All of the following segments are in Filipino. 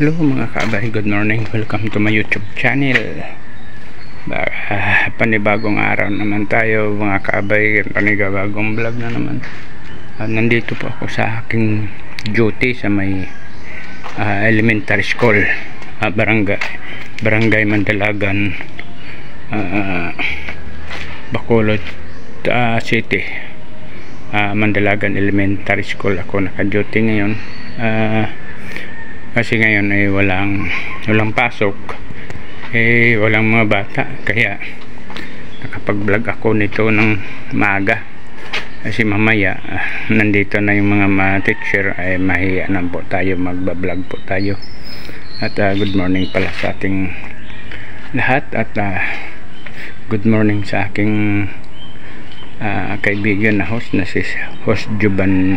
Hello mga kaabay, good morning, welcome to my YouTube channel. Panibagong araw naman tayo mga kaabay, panibagong vlog na naman. Nandito po ako sa aking duty sa may elementary school, barangay Mandalagan, Bacolod City, Mandalagan Elementary School. Ako naka-duty ngayon kasi ngayon ay walang pasok, walang mga bata, kaya nakapag-vlog ako nito ng maaga kasi mamaya nandito na yung mga teacher, ay mahiya na po tayo, magbablog po tayo. At good morning pala sa ating lahat, at good morning sa aking kaibigan na host na si Host Juban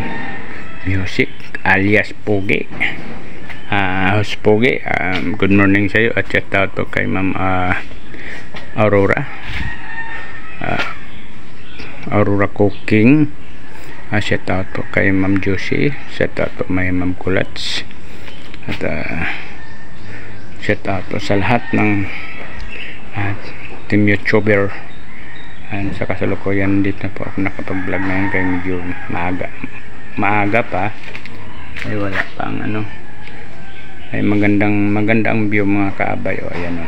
Music alias Pogi. Host Pogi, good morning sa iyo, at shout out po kay Ma'am Aurora Cooking, shout out po kay Ma'am Josie, shout out po may Ma'am Kulats, at shout out po sa lahat ng team YouTuber. Sa kasalukuyan dito po ako nakapag-vlog ngayon, kay medyo maaga pa, ay wala pang ay magandang view mga kaabay. Ayan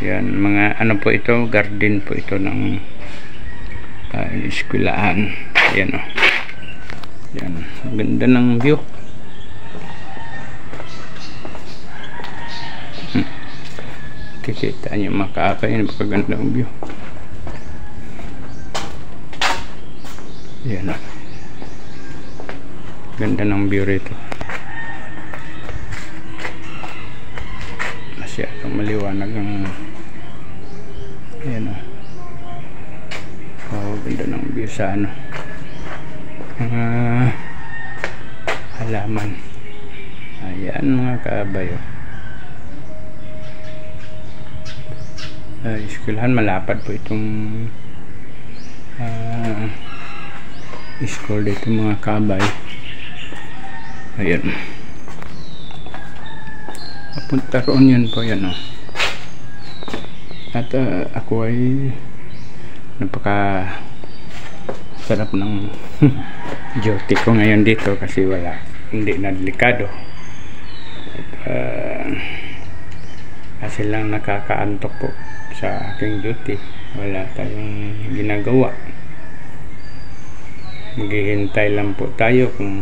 yan, mga po ito, garden po ito ng eskwelaan. Ayan yan, maganda ng view. Kikita nyo mga kaabay, napakagandang view. Ayan ganda ng view rito. Masyadong maliwanag ang ayan ganda ng view sa halaman. Ayan mga kaabay, eskwelahan, malapad po itong school dito mga kaabay. Ayan, papunta roon yun po, yan at ako ay napaka sarap ng duty ko ngayon dito kasi hindi na delikado, kasi lang nakakaantok po sa aking duty, wala tayong ginagawa, maghihintay lang po tayo kung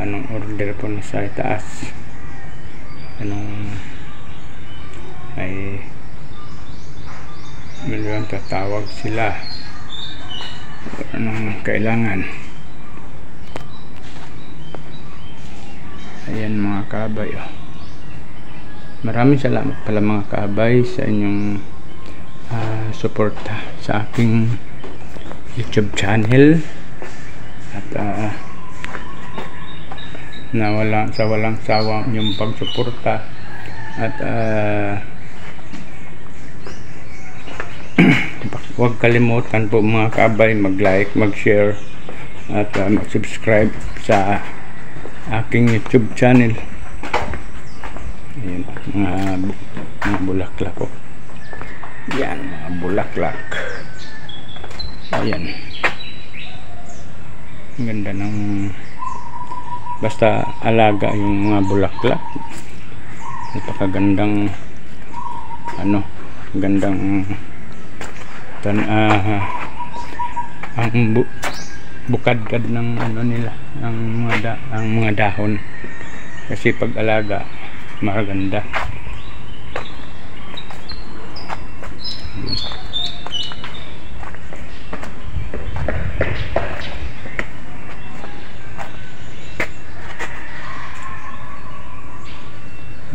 anong order po na sa itaas, ay million tatawag sila, anong kailangan. Ayan mga kabay, maraming salamat pala mga kabay sa inyong suporta sa aking YouTube channel, at na walang sawang yung pagsuporta, at huwag kalimutan po mga kaabay mag-like, mag-share, at mag-subscribe sa aking YouTube channel. Ayan, mga bulaklak po. Yan, mga bulaklak. Ayan, ganda ng basta alaga yung mga bulaklak, napakagandang gandang ang bukadkad ng nila, ang mga dahon, kasi pag alaga maganda.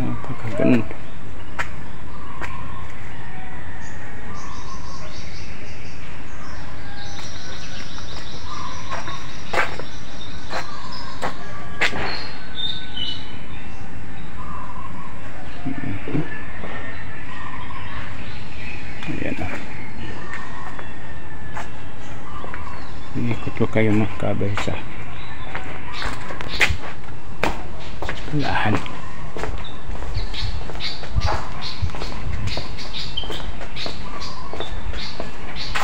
Napakaganda. Ayan ikot ko kayo mga kabay sa lahan.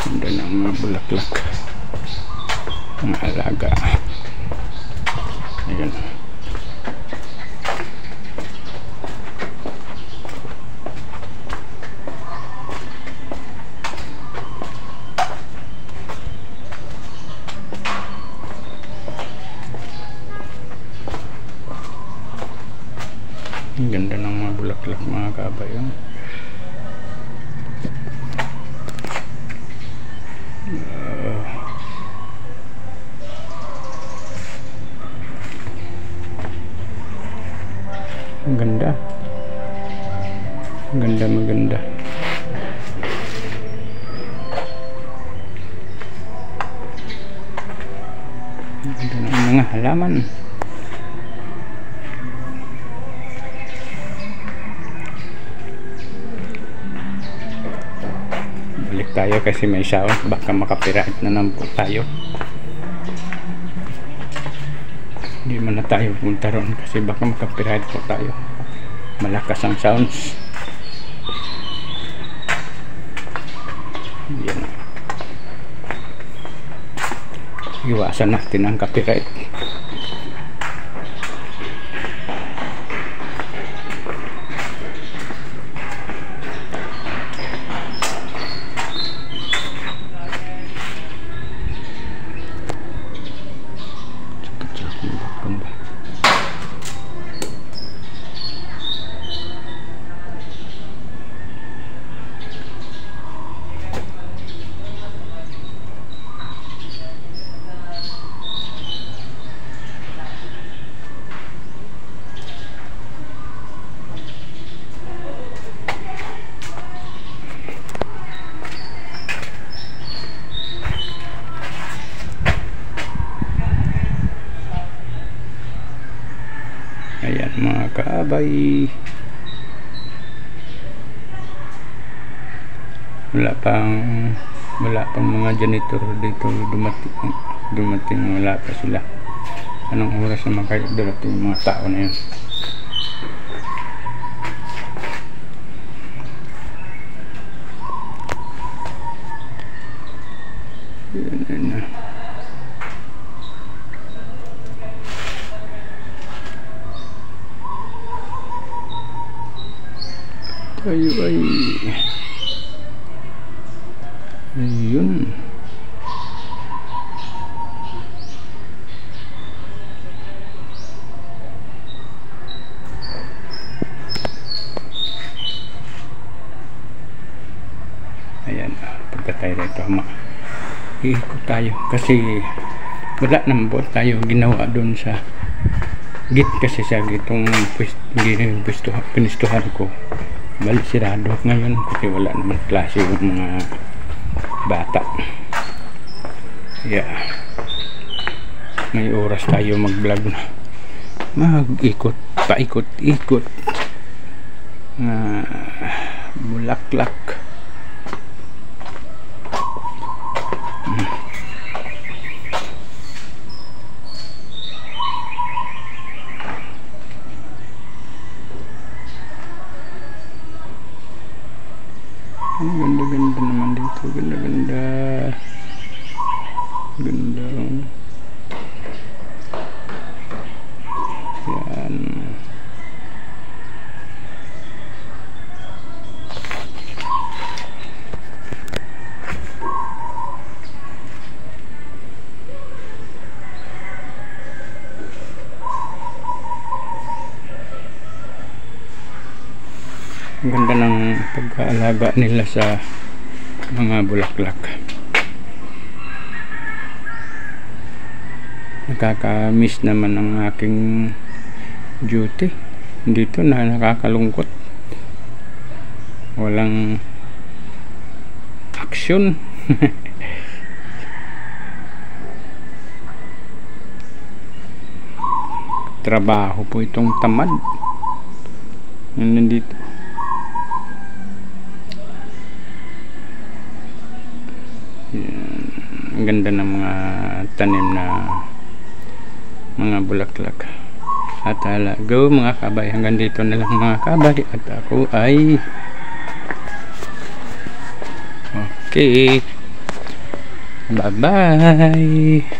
Ganda ng mga bulaklak, mga alaga. Ayan. Ang ganda ng mga bulaklak, mga kabayan. Ang ganda. Ang ganda, maganda. Ang ganda ng mga halaman. Balik tayo kasi may sound, baka makapiright na naman po tayo. Hindi man na tayo punta ron kasi baka makapiright po tayo, malakas ang sounds. Yan. Iwasan natin ang copyright. Ayan mga kaabay, wala pang mga janitor dito dumating, wala pa sila. Anong oras naman kayo darating yung mga tao na yun? Yan. Tayo ay ayun. Ayan, pagka tayo rito iikot tayo kasi wala nang buot tayo ginawa doon sa git, kasi sa gitong pinistuhan ko bali sirado ngayon kasi wala naman klase yung mga bata. Yeah, may oras tayo mag vlog na, mag-ikot, paikot-ikot bulaklak. Ang ganda-ganda naman dito, ganda-ganda. Ganda. Yan. Ang ganda ng pagkaalaga nila sa mga bulaklak. Nakaka-miss naman ang aking duty dito na nakakalungkot. Walang action. Trabaho po itong tamad. Nandito. Ang ganda ng mga tanim na mga bulaklak. At go mga kabay, hanggang dito na lang mga kabay. At ako ay okay, bye bye.